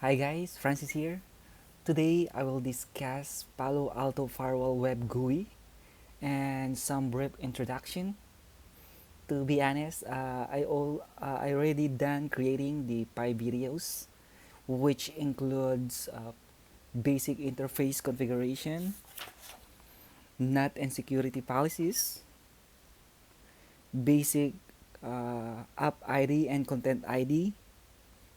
Hi guys, Francis here. Today I will discuss Palo Alto Firewall Web GUI and some brief introduction. To be honest, I already done creating the 5 videos, which includes basic interface configuration, NAT and security policies, basic app ID and content ID,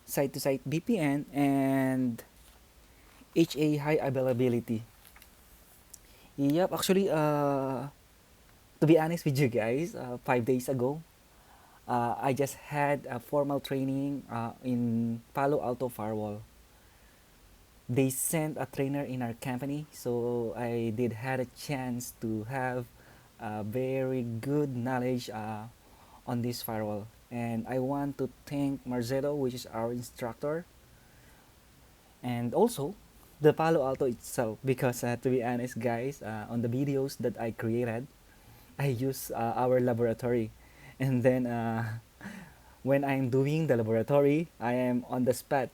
site-to-site VPN, and HA high availability. Yep, actually, to be honest with you guys, 5 days ago, I just had a formal training in Palo Alto Firewall. They sent a trainer in our company, so I did had a chance to have a very good knowledge on this firewall. And I want to thank Marcelo, which is our instructor, and also the Palo Alto itself, because to be honest, guys, on the videos that I created, I use our laboratory, and then when I'm doing the laboratory, I am on the spot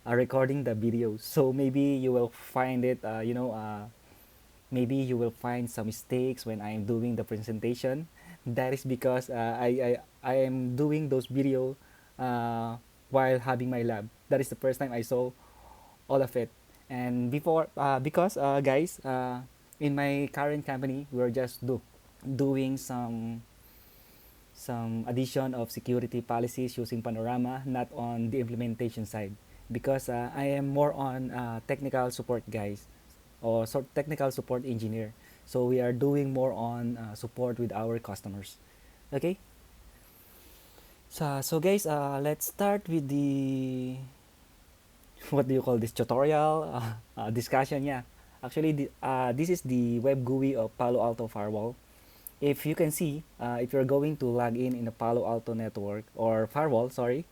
recording the videos. So maybe you will find it, maybe you will find some mistakes when I'm doing the presentation. That is because I am doing those video uh, while having my lab. That is the first time I saw all of it. And before, because guys, in my current company, we're just doing some addition of security policies using Panorama, not on the implementation side, because I am more on technical support guys, or technical support engineer. So we are doing more on support with our customers. Okay. So guys, let's start with the what do you call this tutorial discussion. Yeah, actually, this is the web GUI of Palo Alto Firewall. If you can see, if you're going to log in a Palo Alto network or firewall, sorry,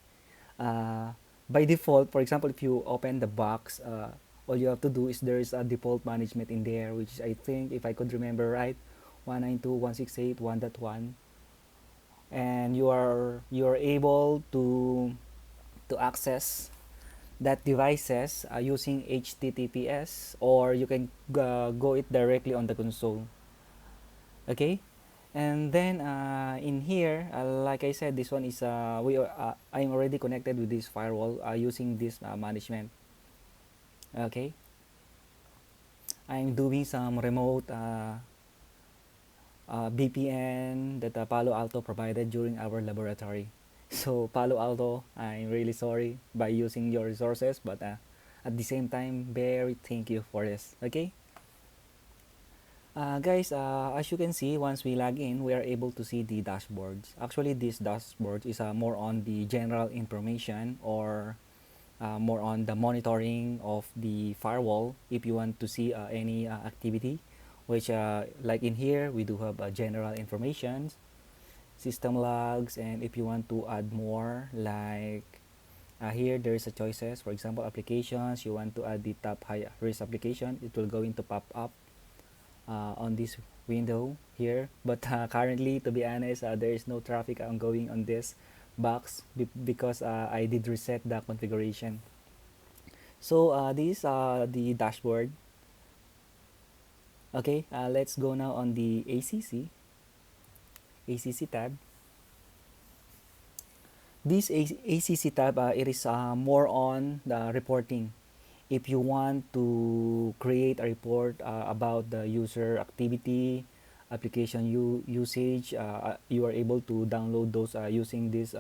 uh, by default, for example, if you open the box, all you have to do is there is a default management in there, which is, I think, if I could remember right, 192.168.1.1, and you are able to access that devices using HTTPS, or you can go it directly on the console. Okay, and then in here, like I said, this one is I'm already connected with this firewall using this management. Okay, I'm doing some remote VPN that Palo Alto provided during our laboratory. So Palo Alto, I'm really sorry by using your resources, but at the same time, very thank you for this. Okay. Guys, as you can see, once we log in, we are able to see the dashboards. Actually, this dashboard is more on the general information, or more on the monitoring of the firewall if you want to see any activity, which like in here, we do have general information, system logs, and if you want to add more, like here there is a choices. For example, applications, you want to add the top high risk application, it will going to pop up on this window here, but currently, to be honest, there is no traffic ongoing on this box because I did reset the configuration. So this is the dashboard. Okay, let's go now on the ACC tab. This ACC tab, it is more on the reporting. If you want to create a report about the user activity, application usage, you are able to download those using this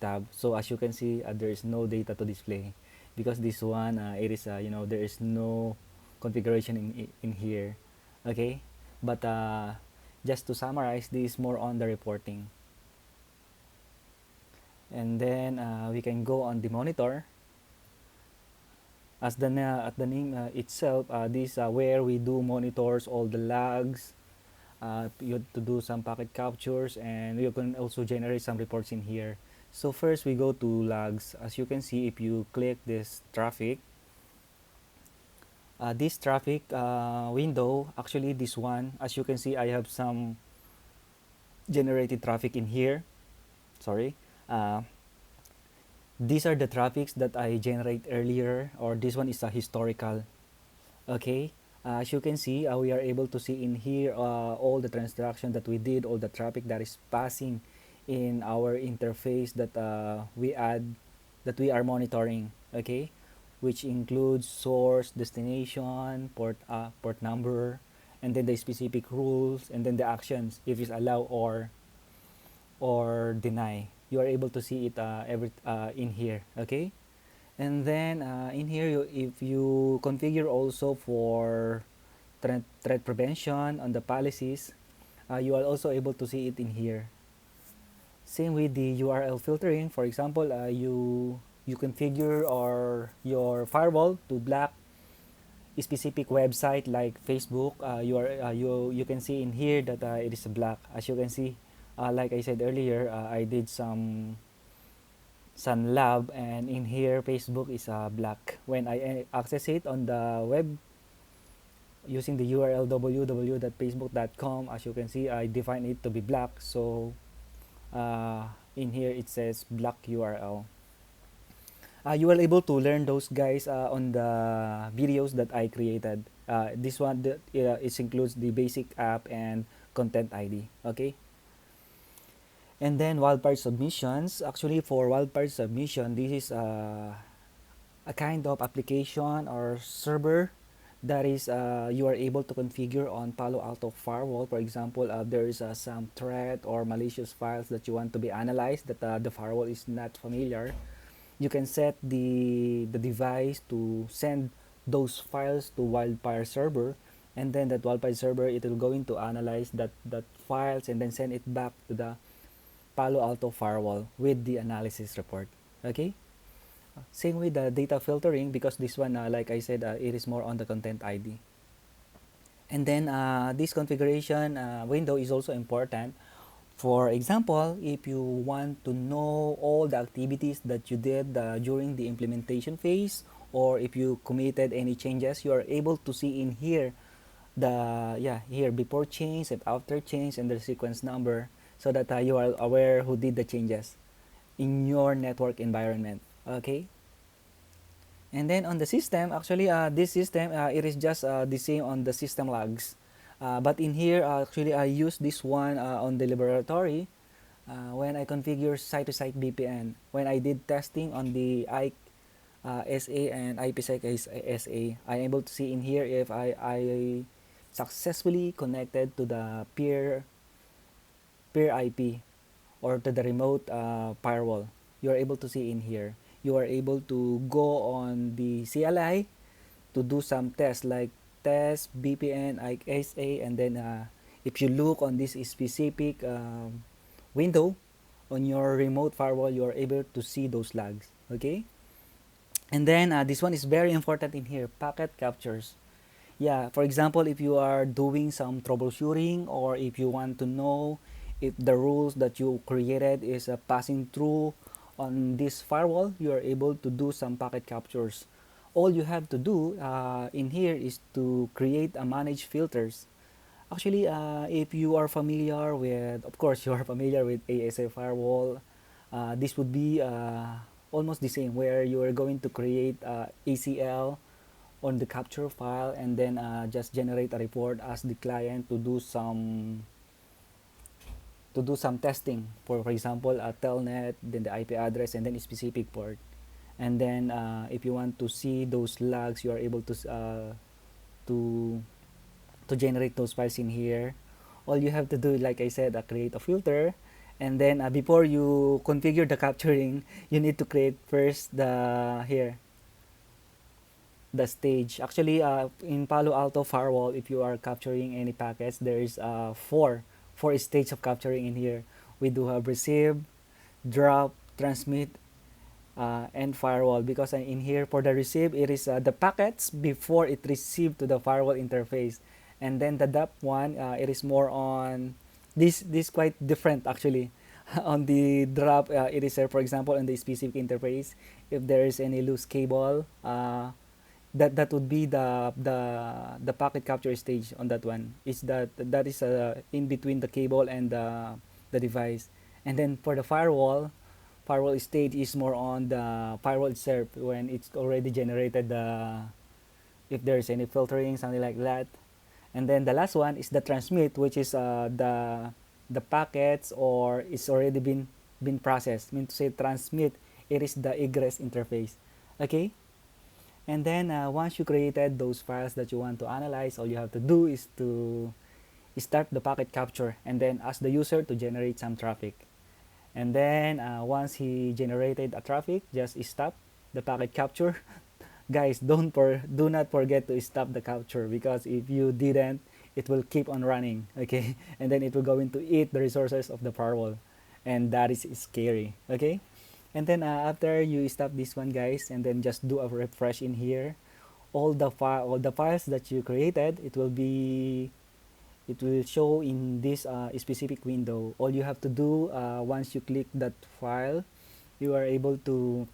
tab. So as you can see, there is no data to display because this one, it is there is no configuration in here. Okay, but just to summarize, this is more on the reporting. And then we can go on the monitor. As at the name itself, this where we do monitors all the logs. You have to do some packet captures, and you can also generate some reports in here. So first we go to logs. As you can see, if you click this traffic window, actually this one, as you can see, I have some generated traffic in here. Sorry. uh, These are the traffics that I generate earlier, or this one is a historical. Okay, as you can see, we are able to see in here all the transaction that we did, all the traffic that is passing in our interface that we add, that we are monitoring. Okay, which includes source, destination, port number, and then the specific rules, and then the actions if it's allow or deny. You are able to see it in here. Okay, and then in here, if you configure also for threat prevention on the policies, you are also able to see it in here. Same with the URL filtering. For example, you configure or your firewall to block a specific website like Facebook. You can see in here that it is black. As you can see, like I said earlier, I did some lab, and in here Facebook is black. When I access it on the web using the URL www.facebook.com, as you can see, I define it to be black. So in here it says black URL. You are able to learn those guys on the videos that I created. This one it includes the basic app and content ID. Okay. And then wildfire submissions. Actually, for wildfire submission, this is a kind of application or server that is you are able to configure on Palo Alto Firewall. For example, there is some threat or malicious files that you want to be analyzed that the firewall is not familiar. You can set the device to send those files to wildfire server, and then that wildfire server, it will going to analyze that files and then send it back to the Palo Alto Firewall with the analysis report. Okay. Same with the data filtering, because this one, like I said, it is more on the content ID. And then this configuration window is also important. For example, if you want to know all the activities that you did during the implementation phase, or if you committed any changes, you are able to see in here here before change and after change and the sequence number, so that you are aware who did the changes in your network environment. Okay. And then on the system, actually this system, it is just the same on the system logs, but in here actually I use this one on the laboratory when I configure site-to-site VPN. When I did testing on the SA and IPsec SA, I'm able to see in here if I successfully connected to the peer IP or to the remote firewall. You are able to see in here. You are able to go on the CLI to do some tests like test VPN, ISA, and then if you look on this specific window on your remote firewall, you are able to see those logs. Okay. And then this one is very important in here, packet captures. Yeah, for example, if you are doing some troubleshooting, or if you want to know if the rules that you created is passing through on this firewall, you are able to do some packet captures. All you have to do in here is to create a manage filters. Actually, if you are familiar with, of course, you are familiar with ASA firewall, this would be almost the same, where you are going to create ACL on the capture file, and then just generate a report as the client to do some testing for example telnet, then the IP address, and then a specific port. And then if you want to see those logs, you are able to generate those files in here. All you have to do, like I said, create a filter, and then before you configure the capturing, you need to create first the stage. Actually, in Palo Alto Firewall, if you are capturing any packets, there is four stages of capturing in here. We do have receive, drop, transmit, and firewall. Because in here for the receive, it is the packets before it received to the firewall interface, and then the drop one, it is more on this quite different actually. On the drop, it is for example in the specific interface, if there is any loose cable, that would be the packet capture stage on that one. Is that is in between the cable and the device. And then for the firewall, firewall stage is more on the firewall itself when it's already generated the if there's any filtering, something like that. And then the last one is the transmit, which is the packets or it's already been processed. Mean to say transmit, it is the egress interface. Okay. And then once you created those files that you want to analyze, all you have to do is to start the packet capture and then ask the user to generate some traffic. And then once he generated a traffic, just stop the packet capture. Guys, do not forget to stop the capture, because if you didn't, it will keep on running, okay? And then it will go into eat the resources of the firewall, and that is scary, okay? And then after you stop this one, guys, and then just do a refresh in here, all the files that you created, it will show in this specific window. All you have to do once you click that file, you are able to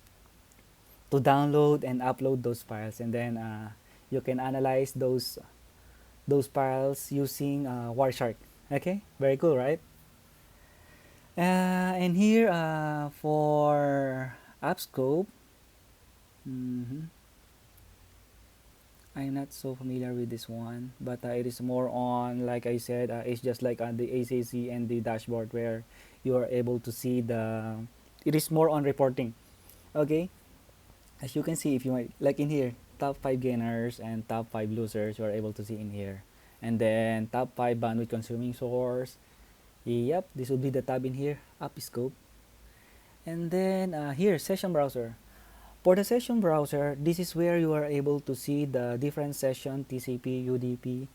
download and upload those files, and then you can analyze those files using Wireshark. Okay, very cool, right? And here for app scope, I'm not so familiar with this one, but it is more on, like I said, it's just like on the ACC and the dashboard where you are able to see it is more on reporting. Okay, as you can see, if you might, like in here, top 5 gainers and top 5 losers, you are able to see in here. And then top 5 bandwidth consuming source. Yep, this will be the tab in here, app scope. And then here, session browser. For the session browser, this is where you are able to see the different session, TCP, UDP.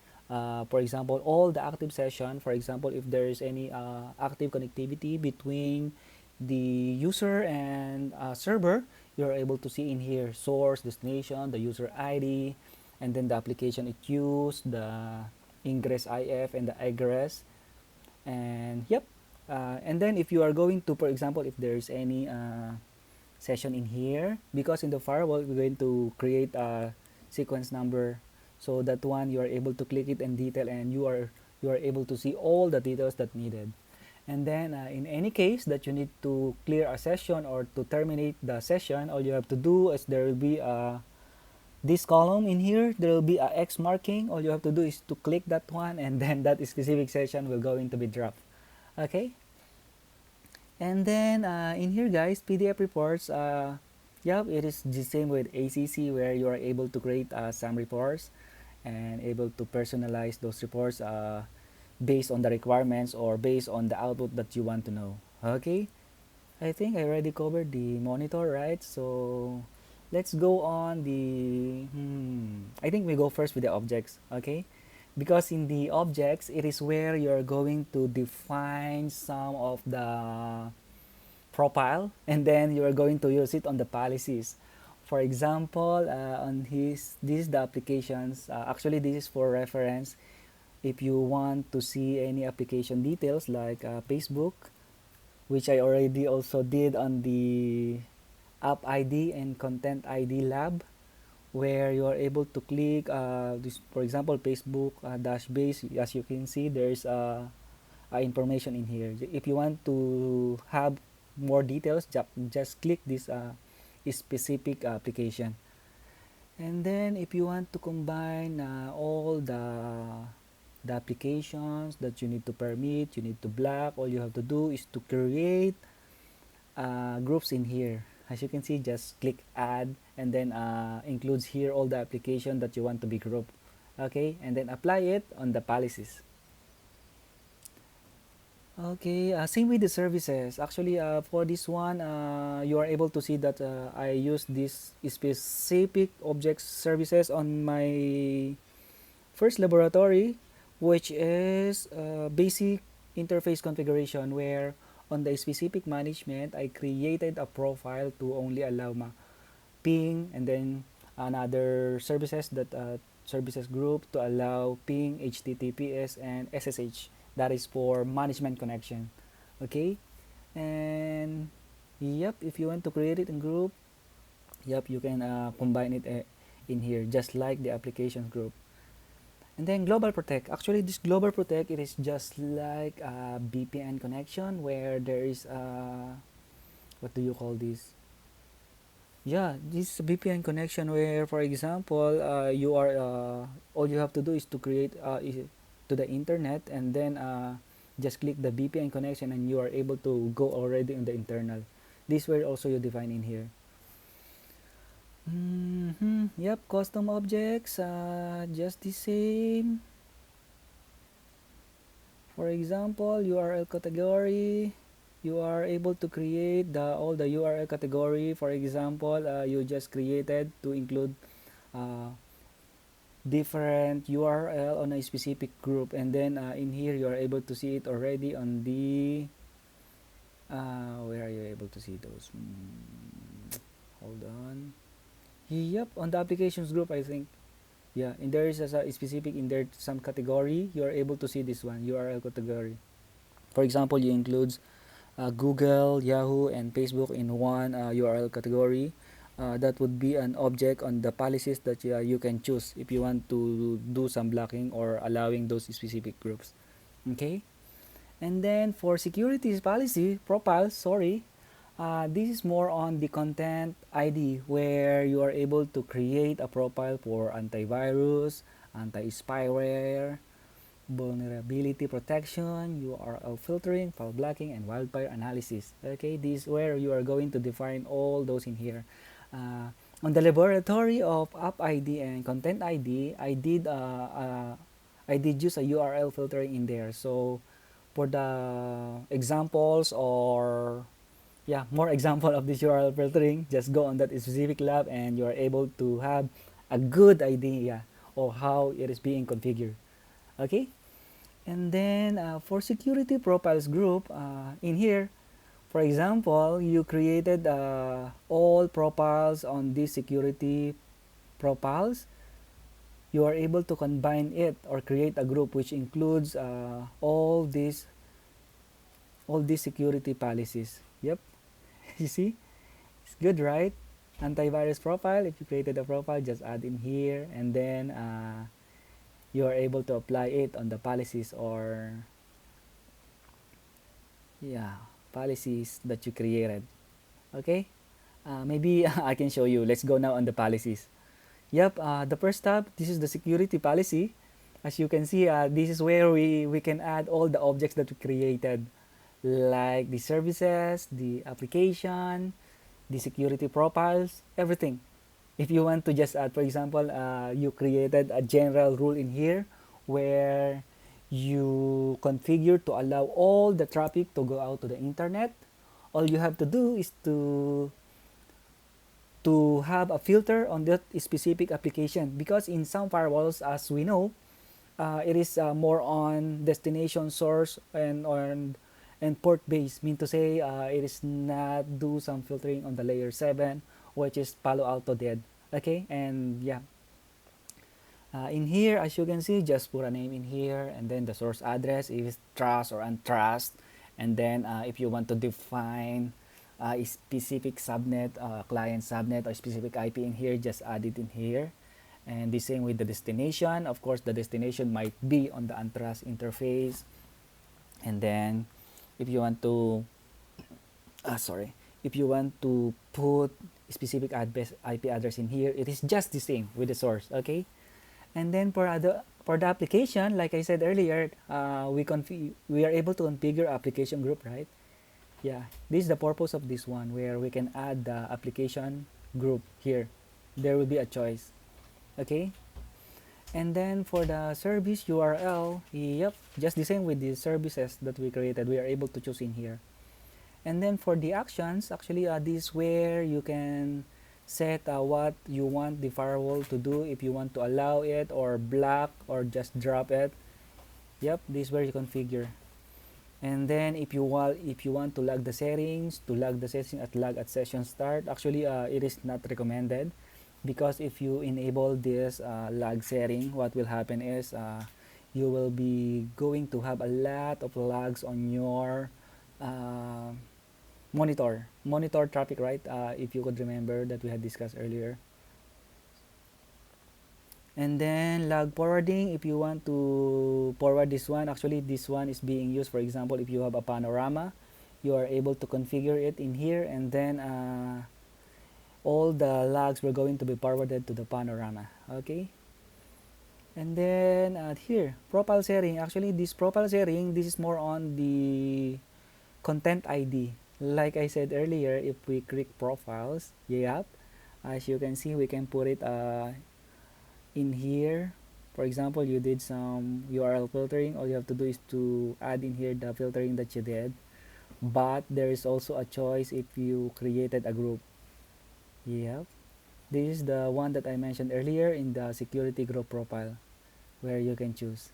For example, all the active session. For example, if there is any active connectivity between the user and server, you're able to see in here source, destination, the user ID, and then the application it used, the ingress IF and the egress. And yep, and then if you are going to, for example, if there's any session in here, because in the firewall we're going to create a sequence number, so that one you are able to click it in detail, and you are able to see all the details that needed. And then in any case that you need to clear a session or to terminate the session, all you have to do is there will be this column in here, there will be a X marking. All you have to do is to click that one, and then that specific session will going to be dropped. Okay. And then in here, guys, PDF reports, yeah, it is the same with ACC, where you are able to create some reports and able to personalize those reports based on the requirements or based on the output that you want to know. Okay, I think I already covered the monitor, right? So let's go on the I think we go first with the objects. Okay, because in the objects, it is where you're going to define some of the profile, and then you're going to use it on the policies. For example, on this is the applications. Actually, this is for reference. If you want to see any application details like Facebook, which I already also did on the app ID and content ID lab, where you are able to click this, for example, Facebook dash base. As you can see, there's information in here. If you want to have more details, just click this specific application. And then if you want to combine all the applications that you need to permit, you need to block, all you have to do is to create groups in here. As you can see, just click add, and then includes here all the application that you want to be grouped. Okay, and then apply it on the policies. Okay, same with the services. Actually, for this one, you are able to see that I use this specific object services on my first laboratory, which is basic interface configuration, where on the specific management, I created a profile to only allow ping, and then another services that services group to allow ping, HTTPS, and SSH. That is for management connection. Okay, and yep, if you want to create it in group, yep, you can combine it in here, just like the applications group. And then global protect. Actually, this global protect, it is just like a VPN connection, where there is what do you call this? Yeah, this VPN connection where, for example, you are all you have to do is to create to the internet, and then just click the VPN connection and you are able to go already in the internal. This where also you define in here. Yep, custom objects, just the same. For example, URL category, you are able to create all the URL category. For example, you just created to include uh, different URL on a specific group, and then in here you are able to see it already on the where are you able to see those? Hold on. Yep, on the applications group, I think. Yeah, and there is a specific in there some category. You are able to see this one URL category. For example, you includes Google, Yahoo, and Facebook in one URL category. That would be an object on the policies that you can choose if you want to do some blocking or allowing those specific groups. Okay, and then for security policy profiles, sorry, this is more on the content ID where you are able to create a profile for antivirus, anti-spyware, vulnerability protection, URL filtering, file blocking, and wildfire analysis. Okay, this is where you are going to define all those in here. On the laboratory of app ID and content ID, I did use a URL filtering in there. So for the examples or yeah, more example of this URL filtering, just go on that specific lab and you are able to have a good idea of how it is being configured. Okay, and then for security profiles group, in here, for example, you created all profiles on these security profiles. You are able to combine it or create a group which includes all these security policies. Yep, you see, it's good, right? Antivirus profile. If you created a profile, just add in here, and then you are able to apply it on the policies or yeah, policies that you created. Okay, maybe I can show you. Let's go now on the policies. Yep, the first tab, this is the security policy. As you can see, this is where we can add all the objects that we created, like the services, the application, the security profiles, everything. If you want to just add, for example, you created a general rule in here where you configure to allow all the traffic to go out to the internet. All you have to do is to have a filter on that specific application, because in some firewalls, as we know, it is more on destination source and port based, mean to say it is not do some filtering on the layer 7, which is Palo Alto dead. Okay, and yeah, in here, as you can see, just put a name in here, and then the source address is trust or untrust, and then if you want to define a specific subnet, client subnet or specific IP in here, just add it in here. And the same with the destination. Of course, the destination might be on the untrust interface. And then if you want to if you want to put specific IP address in here, it is just the same with the source. Okay, and then for the application, like I said earlier, we are able to configure application group, right? Yeah, this is the purpose of this one, where we can add the application group here. There will be a choice. Okay, and then for the service URL, yep, just the same with the services that we created, we are able to choose in here. And then for the actions, actually this is where you can set what you want the firewall to do, if you want to allow it or block or just drop it. Yep, this is where you configure. And then if you want to log the settings, log at session start, actually it is not recommended, because if you enable this log setting, what will happen is you will be going to have a lot of logs on your monitor traffic, right? If you could remember that we had discussed earlier. And then log forwarding, if you want to forward this one, actually this one is being used, for example, if you have a panorama, you are able to configure it in here, and then all the logs were going to be forwarded to the panorama. Okay, and then here, profile sharing. Actually, this profile sharing, this is more on the content ID. Like I said earlier, if we click profiles, yep, as you can see, we can put it in here. For example, you did some URL filtering. All you have to do is to add in here the filtering that you did. But there is also a choice if you created a group. Yep, this is the one that I mentioned earlier in the security group profile, where you can choose.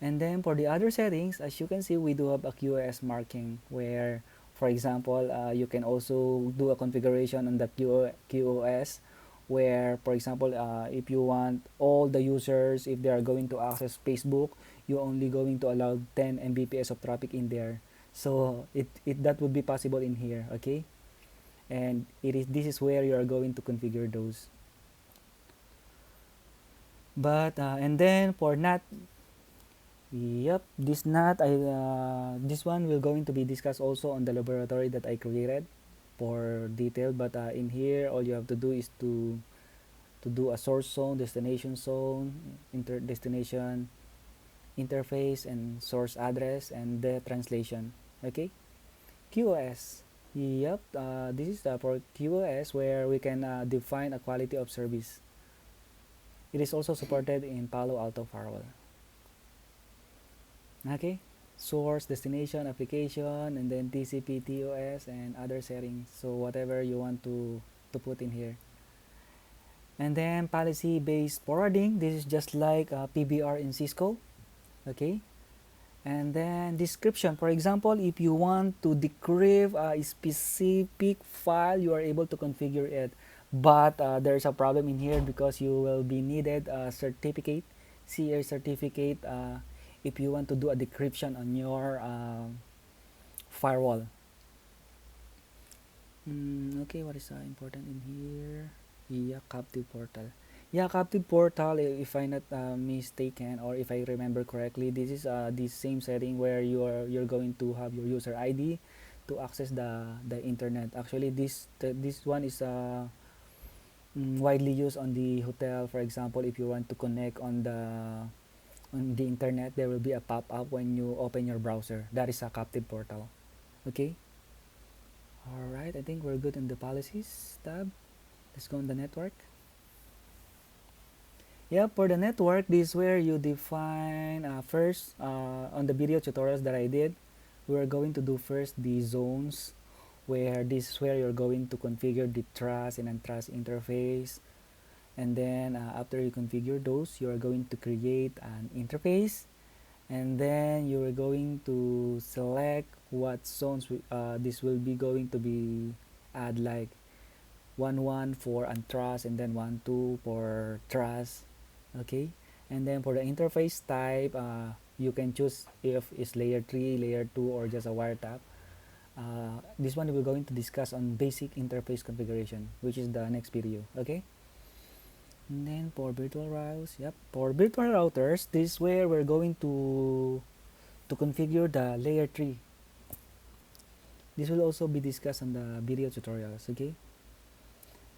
And then for the other settings, as you can see, we do have a QoS marking where, for example, you can also do a configuration on the QoS where, for example, if you want all the users, if they are going to access Facebook, you're only going to allow 10 Mbps of traffic in there. So that would be possible in here, okay? And this is where you are going to configure those. But and then for NAT, yep, this NAT, this one will going to be discussed also on the laboratory that I created for detail. But in here, all you have to do is to do a source zone, destination zone, destination interface, and source address, and the translation. Okay, QoS. Yep, this is for QoS where we can define a quality of service. It is also supported in Palo Alto Firewall. Okay, source, destination, application, and then TCP, TOS, and other settings. So whatever you want to put in here. And then policy based forwarding. This is just like PBR in Cisco. Okay. And then description. For example, if you want to decrypt a specific file, you are able to configure it. But there's a problem in here because you will be needed a certificate, CA certificate, if you want to do a decryption on your firewall. Okay, what is important in here? Yeah, captive portal. Yeah, captive portal, if I'm not mistaken, or if I remember correctly, this is this same setting where you're going to have your user ID to access the internet. Actually, this one is widely used on the hotel. For example, if you want to connect on the internet, there will be a pop-up when you open your browser. That is a captive portal. Okay. All right, I think we're good in the policies tab. Let's go on the network. Yeah, for the network, this is where you define first on the video tutorials that I did. We're going to do first the zones, where this is where you're going to configure the trust and untrust interface. And then after you configure those, you are going to create an interface, and then you are going to select what zones this will be going to be add, like 1 1 for untrust, and then 1 2 for trust. Okay, and then for the interface type, you can choose if it's layer 3, layer 2, or just a wiretap. This one we're going to discuss on basic interface configuration, which is the next video. Okay, and then for virtual routers, yep, for virtual routers, this is where we're going to configure the layer 3. This will also be discussed on the video tutorials. Okay,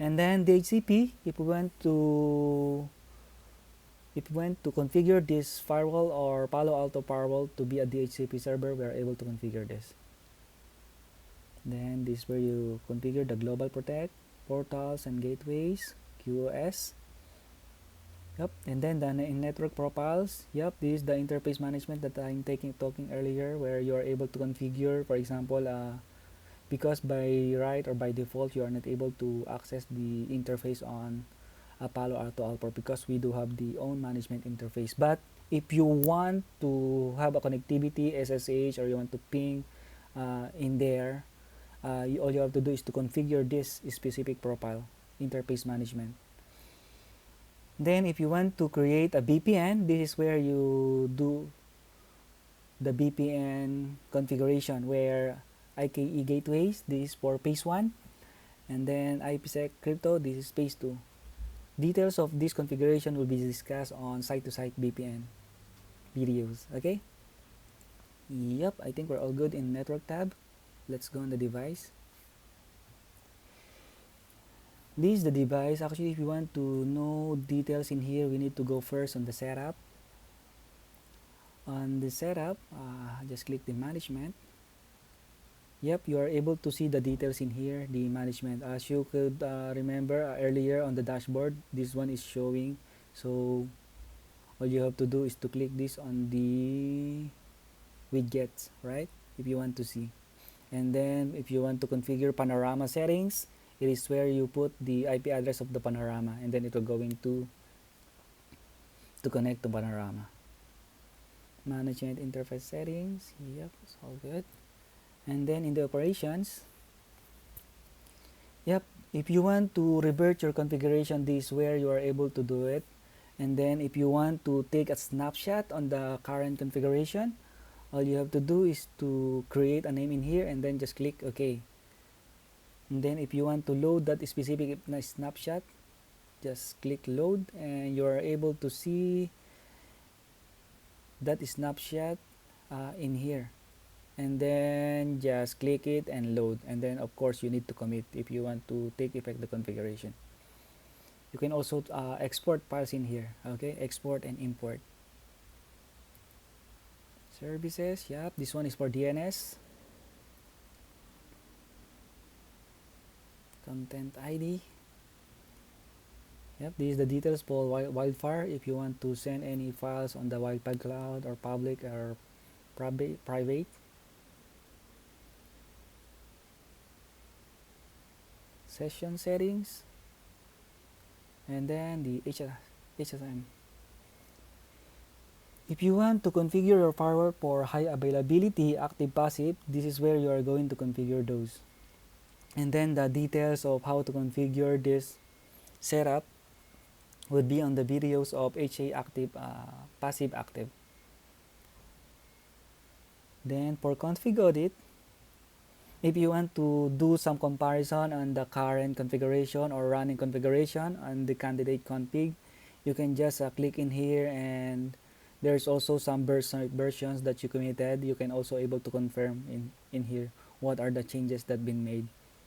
and then the DHCP, if we want to configure this firewall or Palo Alto firewall to be a DHCP server, we are able to configure this. Then this is where you configure the global protect, portals and gateways, QoS. Yep, and then in network profiles, yep, this is the interface management that I'm talking earlier, where you are able to configure, for example, because by right or by default you are not able to access the interface on Palo Alto because we do have the own management interface. But if you want to have a connectivity SSH, or you want to ping in there, all you have to do is to configure this specific profile, interface management. Then if you want to create a VPN, this is where you do the VPN configuration, where IKE gateways, this is for phase 1, and then IPsec crypto, this is phase 2. Details of this configuration will be discussed on site-to-site VPN videos. Okay, yep, I think we're all good in network tab. let's go on the device. This is the device. Actually, if you want to know details in here, we need to go first on the setup. On the setup, just click the management. Yep, you are able to see the details in here, the management. As you could remember earlier on the dashboard, this one is showing. So all you have to do is to click this on the widgets, right? If you want to see. And then if you want to configure panorama settings, it is where you put the IP address of the panorama, and then it will going to connect to panorama. Management interface settings, yep, it's all good. And then in the operations, yep, if you want to revert your configuration, this is where you are able to do it. And then if you want to take a snapshot on the current configuration, all you have to do is to create a name in here and then just click OK. And then if you want to load that specific snapshot, just click load, and you are able to see that snapshot in here. And then just click it and load, and then of course you need to commit if you want to take effect the configuration. You can also export files in here. Okay, export and import. Services, yep, this one is for DNS. Content ID. Yep, this is the details for Wildfire. If you want to send any files on the Wildfire cloud or public or private. Session settings, and then the HSM. If you want to configure your firewall for high availability, active, passive, this is where you are going to configure those. And then the details of how to configure this setup would be on the videos of HA active, passive, active. Then for config audit, if you want to do some comparison on the current configuration or running configuration on the candidate config, you can just click in here, and there's also some versions that you committed. You can also able to confirm in here what are the changes that been made.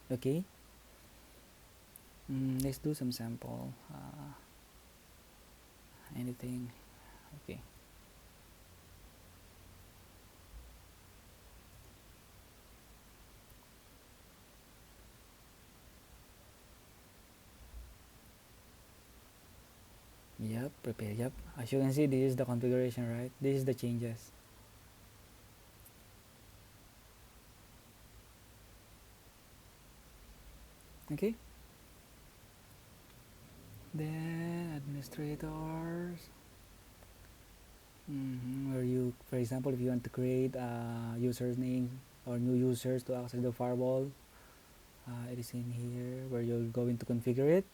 Okay, let's do some sample. Anything. Okay. Yep, prepare. Yep, as you can see, this is the configuration, right? This is the changes. Okay, then administrators, where you, for example, if you want to create a username or new users to access the firewall, it is in here where you're going to configure it.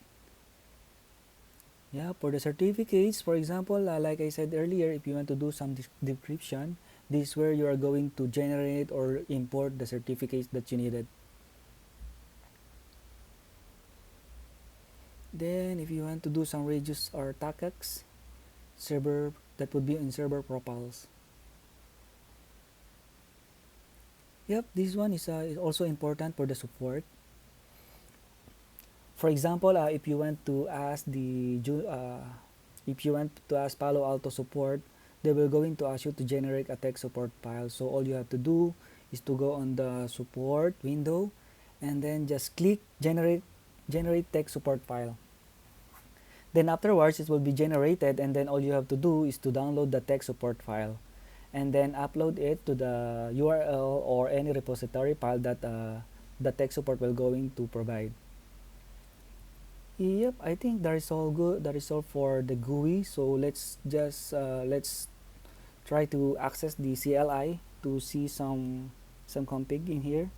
Yeah, for the certificates, for example, like I said earlier, if you want to do some decryption, this is where you are going to generate or import the certificates that you needed. Then if you want to do some reduce or TACAX, server, that would be in server profiles. Yep, this one is also important for the support. For example, if you want to ask Palo Alto support, they will going to ask you to generate a tech support file. So all you have to do is to go on the support window, and then just click generate tech support file. Then afterwards it will be generated, and then all you have to do is to download the tech support file, and then upload it to the URL or any repository file that the tech support will going to provide. Yep, I think that is all good. That is all for the GUI. So let's just let's try to access the CLI to see some config in here.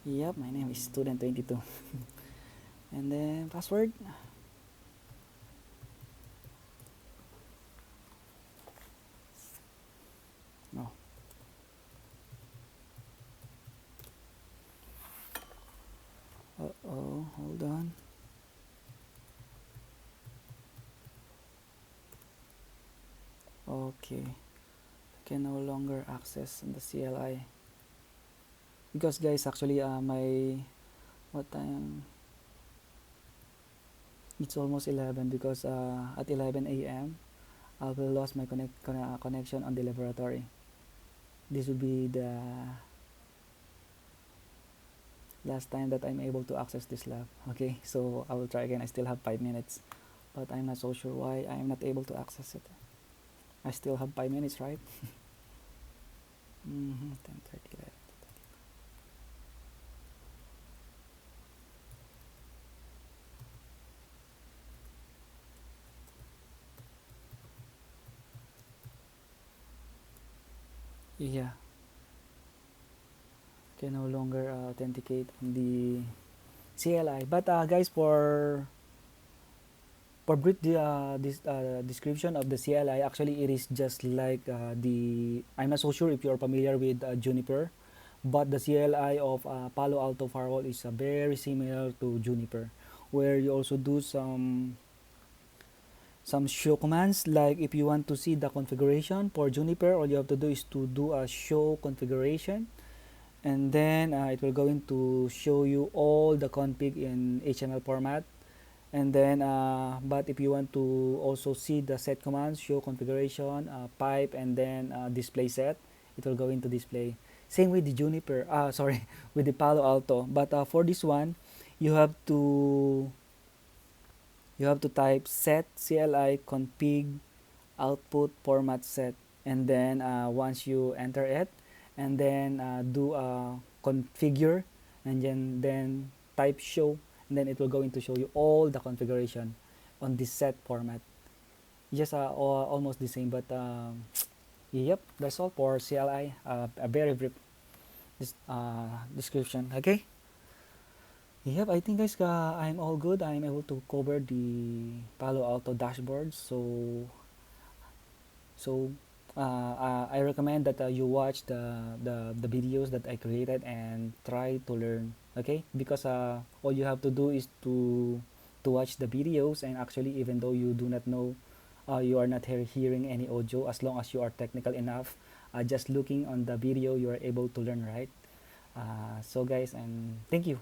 Yep, my name is student22. And then password. No. Uh-oh, hold on. Okay, can no longer access the CLI because guys, actually my what time, it's almost 11 because at 11 a.m. I will lose my connection on the laboratory. This will be the last time that I'm able to access this lab. Okay, so I will try again. I still have 5 minutes, but I'm not so sure why I'm not able to access it. I still have 5 minutes, right? 10:30, 11. Yeah, can no longer authenticate on the CLI. But guys, for brief this description of the CLI, actually it is just like the, I'm not so sure if you're familiar with Juniper, but the CLI of Palo Alto Firewall is very similar to Juniper, where you also do some show commands. Like if you want to see the configuration for Juniper, all you have to do is to do a show configuration, and then it will going to show you all the config in HTML format. And then but if you want to also see the set commands, show configuration, pipe, and then display set, it will go into display. Same with the Juniper, sorry, with the Palo Alto. But for this one, you have to type set CLI config output format set, and then once you enter it, and then do a configure, and then type show, and then it will go into show you all the configuration on this set format. Just almost the same, but yep, that's all for CLI. A very brief description. Okay. Yep, I think guys, I'm all good. I'm able to cover the Palo Alto dashboard. So I recommend that you watch the videos that I created and try to learn. Okay, because all you have to do is to watch the videos, and actually even though you do not know, you are not hearing any audio, as long as you are technical enough, just looking on the video you are able to learn, right? So guys, and thank you.